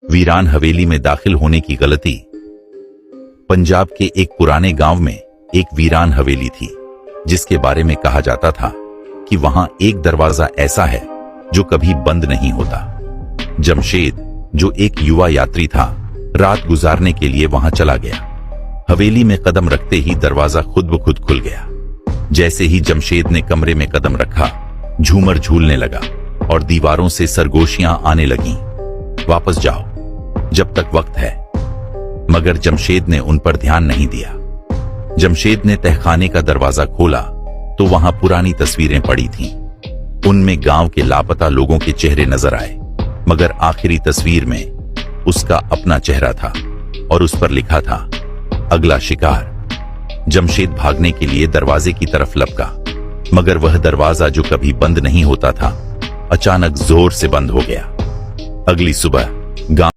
वीरान हवेली में दाखिल होने की गलती। पंजाब के एक पुराने गांव में एक वीरान हवेली थी, जिसके बारे में कहा जाता था कि वहां एक दरवाजा ऐसा है जो कभी बंद नहीं होता। जमशेद, जो एक युवा यात्री था, रात गुजारने के लिए वहां चला गया। हवेली में कदम रखते ही दरवाजा खुद ब खुद खुल गया। जैसे ही जमशेद ने कमरे में कदम रखा, झूमर झूलने लगा और दीवारों से सरगोशियां आने लगीं। वापस जाओ, जब तक वक्त है। मगर जमशेद ने उन पर ध्यान नहीं दिया। जमशेद ने तहखाने का दरवाजा खोला तो वहां पुरानी तस्वीरें पड़ी थीं। उनमें गांव के लापता लोगों के चेहरे नजर आए, मगर आखिरी तस्वीर में उसका अपना चेहरा था और उस पर लिखा था, अगला शिकार। जमशेद भागने के लिए दरवाजे की तरफ लपका, मगर वह दरवाजा जो कभी बंद नहीं होता था, अचानक जोर से बंद हो गया। अगली सुबह गांव